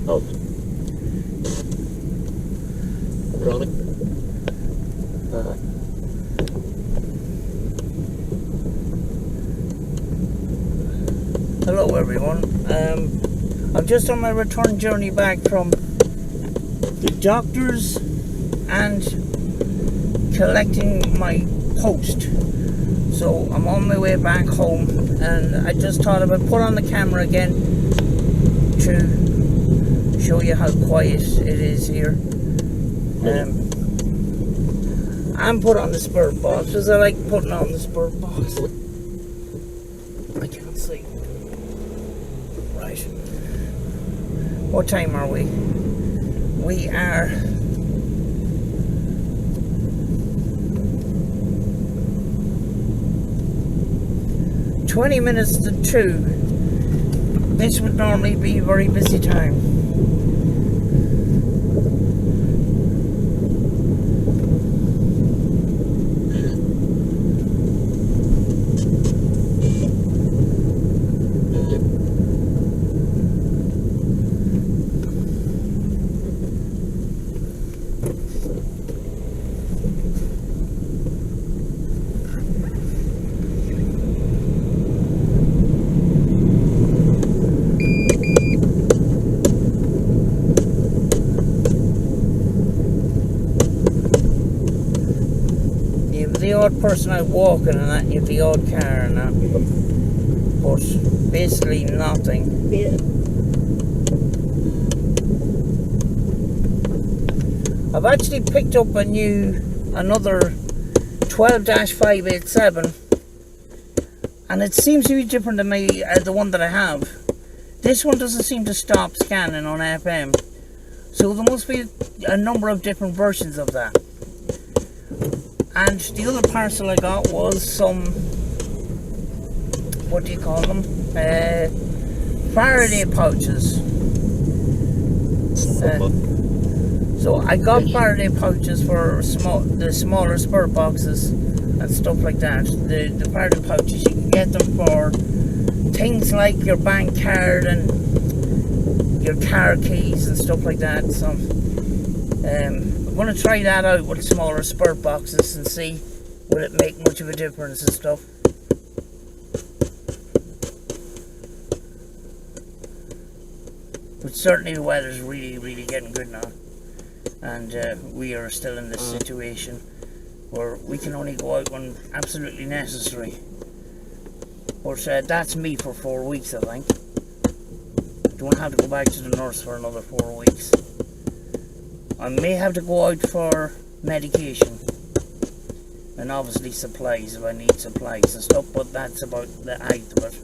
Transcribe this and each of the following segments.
Out. Running. Hello everyone. I'm just on my return journey back from the doctors and collecting my post. So I'm on my way back home, and I just thought I would put on the camera again to show you how quiet it is here. I'm put on the spurt box because I like putting on the spurt box. I can't see. Right. What time are we? We are 20 minutes to 2. This would normally be a very busy time. The odd person out walking and that, you have the odd car and that, but basically nothing. I've actually picked up another 12-587, and it seems to be different than the one that I have. This one doesn't seem to stop scanning on FM, so there must be a number of different versions of that. And the other parcel I got was some, what do you call them? Faraday pouches. So I got Faraday pouches for the smaller spurt boxes and stuff like that. The Faraday pouches, you can get them for things like your bank card and your car keys and stuff like that. So I'm going to try that out with smaller spurt boxes and see will it make much of a difference and stuff. But certainly the weather's really getting good now, and we are still in this situation where we can only go out when absolutely necessary. But that's me for 4 weeks, I think. I don't have to go back to the nurse for another 4 weeks. I may have to go out for medication and obviously supplies if I need supplies and stuff, but that's about the height of it.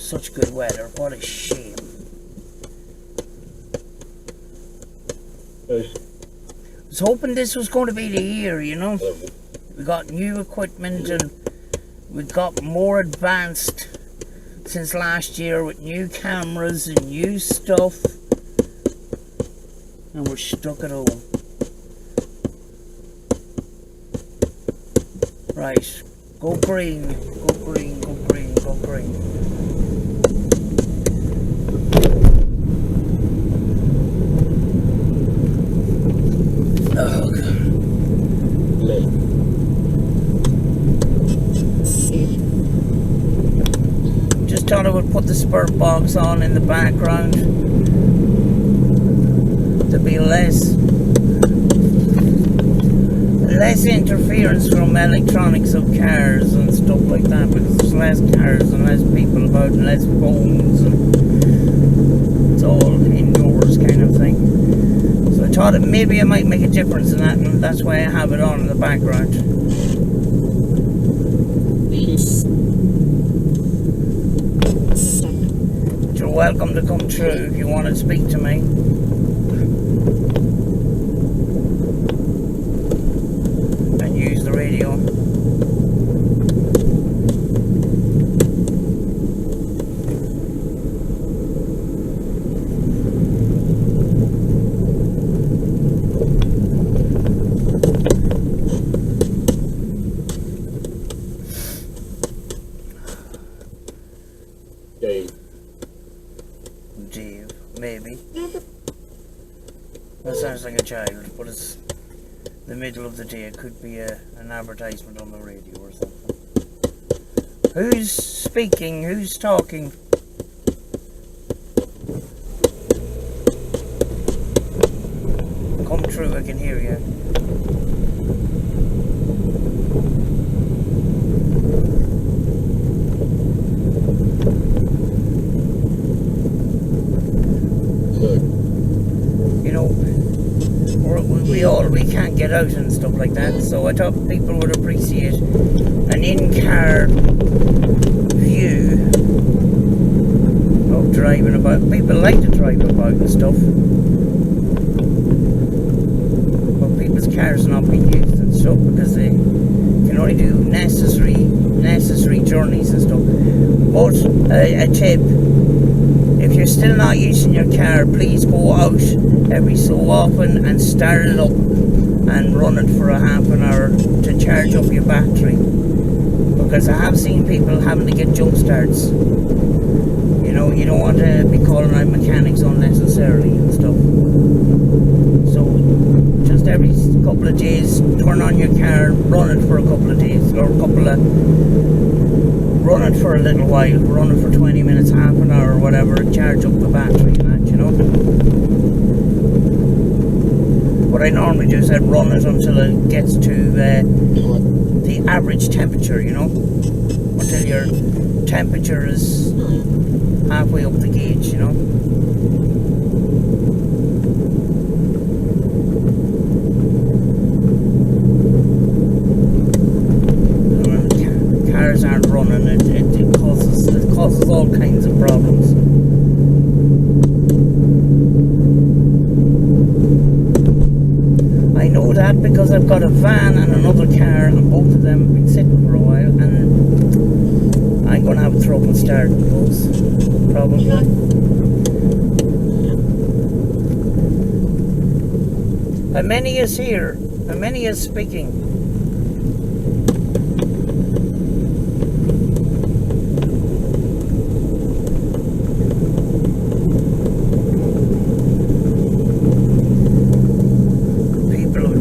Such good weather, what a shame. I was hoping this was going to be the year, you know. We got new equipment and we got more advanced since last year with new cameras and new stuff. And we're stuck at home. Right, go green, go green, go green, go green. Oh, God. Just thought I would put the spurt box on in the background. To be less interference from electronics of cars and stuff like that, because there's less cars and less people about and less phones, and it's all indoors kind of thing. So I thought that maybe it might make a difference in that, and that's why I have it on in the background. But you're welcome to come through if you want to speak to me. Use the radio. Dave, maybe. That sounds like a child, but it's the middle of the day. It could be an advertisement on the radio or something. Who's speaking? Who's talking? Come through, I can hear you. You know, we can't get out and stuff like that, so I thought people would appreciate an in-car view of driving about. People like to drive about and stuff, but people's cars are not being used and stuff because they can only do necessary journeys and stuff. But a tip: if you're still not using your car, please go out every so often and start it up and run it for a half an hour to charge up your battery, because I have seen people having to get jump starts. You know, you don't want to be calling out mechanics unnecessarily and stuff. So just every couple of days, turn on your car, run it for a couple of days, or run it for a little while, run it for 20 minutes, half an hour or whatever, and charge up the battery and that, you know. What I normally do is I run it until it gets to the average temperature, you know, until your temperature is halfway up the gauge, you know. Cars aren't running, it causes all kinds of problems. I know that because I've got a van and another car, and both of them have been sitting for a while, and I'm going to have trouble starting those, probably. How many is here? How many is speaking?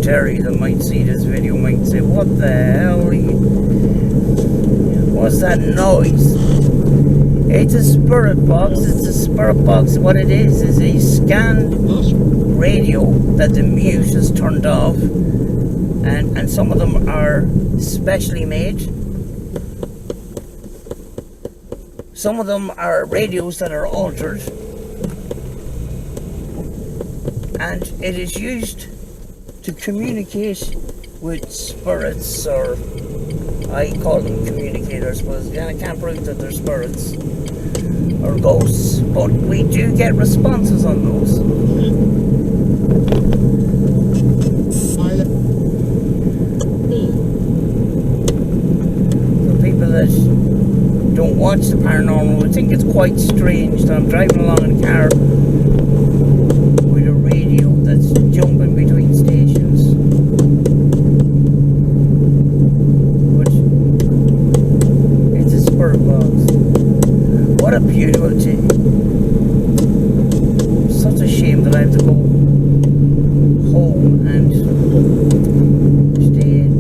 Derry that might see this video might say, what the hell are you? What's that noise? It's a spirit box. It's a spirit box. What it is a scanned radio that the mute is turned off, and some of them are specially made. Some of them are radios that are altered, and it is used to communicate with spirits, or I call them communicators, but I can't prove that they're spirits or ghosts, but we do get responses on those. For people that don't watch the paranormal would think it's quite strange that I'm driving along in a car with a radio that's jumping between stations, which it's a spirit box. What a beautiful thing. Such a shame that I have to go home and stay in.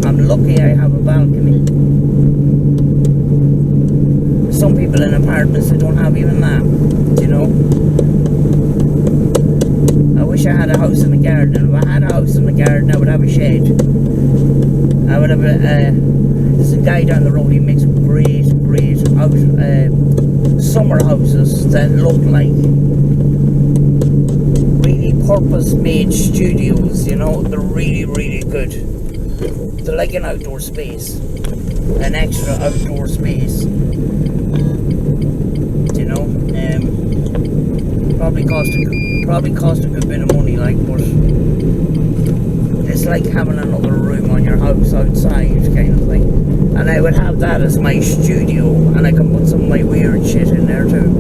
I'm lucky I have a balcony. Some people in apartments, they don't have even that, you know. I wish I had a house in the garden. If I had a house in the garden, I would have a shed. I would have there's a guy down the road, he makes great summer houses that look like really purpose-made studios, you know. They're really good. They're like an outdoor space, an extra outdoor space, you know. Probably cost a good bit of money, like, but it's like having another room on your house outside, kind of thing. And I would have that as my studio, and I can put some of my weird shit in there too.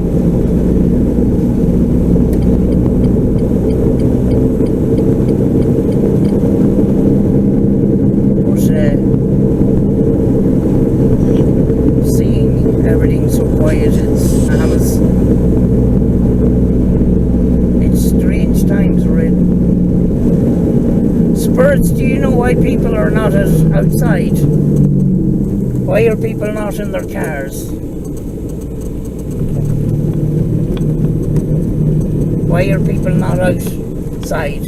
But seeing everything's so quiet. It's strange times we're in. Spirits, do you know why people are not outside? Why are people not in their cars? Why are people not outside?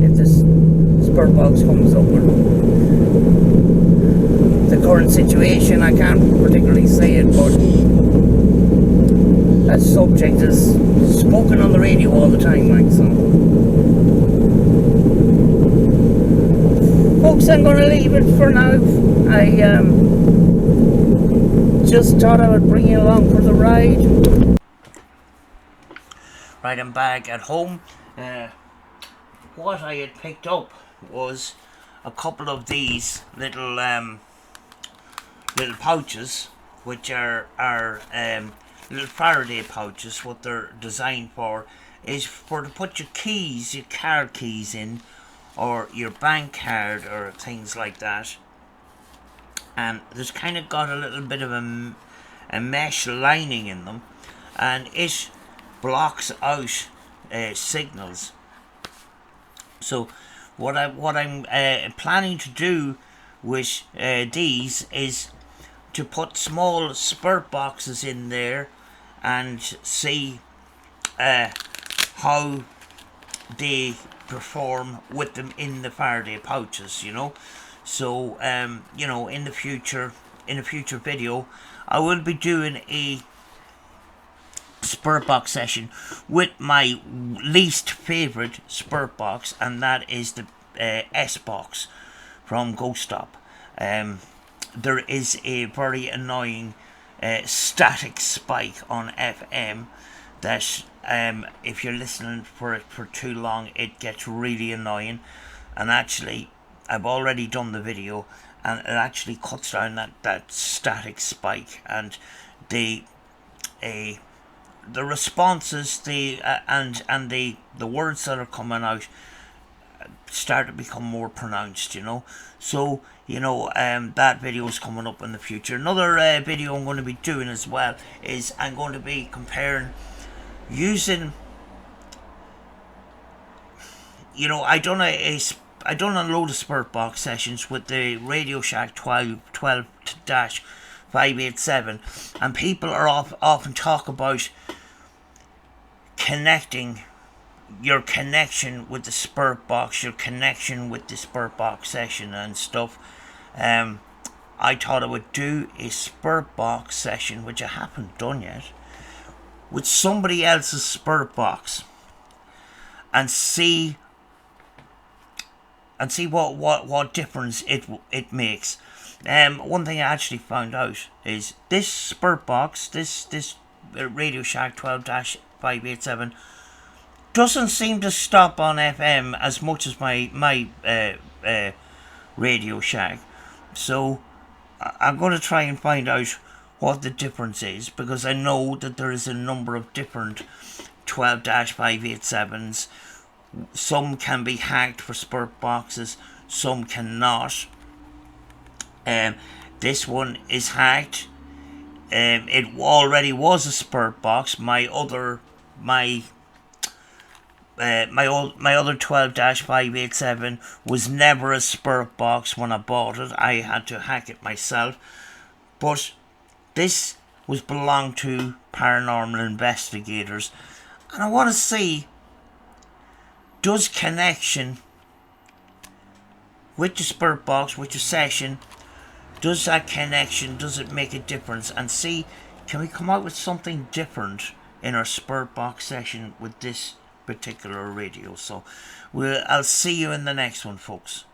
If this spirit box comes up with the current situation, I can't particularly say it, but that subject is spoken on the radio all the time, like so. Folks, I'm going to leave it for now. I just thought I would bring you along for the ride. Right, I'm back at home. What I had picked up was a couple of these little pouches, which are little Faraday pouches. What they're designed for is to put your keys, your car keys in, or your bank card or things like that. And there's kind of got a little bit of a mesh lining in them, and it blocks out signals. So what I'm planning to do with these is to put small spirit boxes in there and see how they perform with them in the Faraday pouches, you know. So you know, in a future video, I will be doing a spirit box session with my least favorite spirit box, and that is the S box from Ghost Stop. There is a very annoying static spike on FM that if you're listening for it for too long, it gets really annoying. And actually, I've already done the video, and it actually cuts down that static spike, and the responses, and the words that are coming out start to become more pronounced, you know. So, you know, that video is coming up in the future. Another video I'm going to be doing as well is I'm going to be comparing using, you know, I done a load of spirit box sessions with the Radio Shack 12-587, and people are often talk about connecting your connection with the spirit box, your connection with the spirit box session and stuff. I thought I would do a spirit box session, which I haven't done yet, with somebody else's spirit box, and see what difference it makes. One thing I actually found out is this spirit box, this Radio Shack 12-587, doesn't seem to stop on FM as much as my Radio Shack. So I'm going to try and find out what the difference is, because I know that there is a number of different 12-587s. Some can be hacked for spirit boxes, some cannot. This one is hacked. It already was a spirit box. My other 12-587 was never a spirit box when I bought it. I had to hack it myself. But this belonged to paranormal investigators, and I want to see, does connection with the spirit box, with your session, does that connection, does it make a difference? And see, can we come out with something different in our spirit box session with this particular radio? So I'll see you in the next one, folks.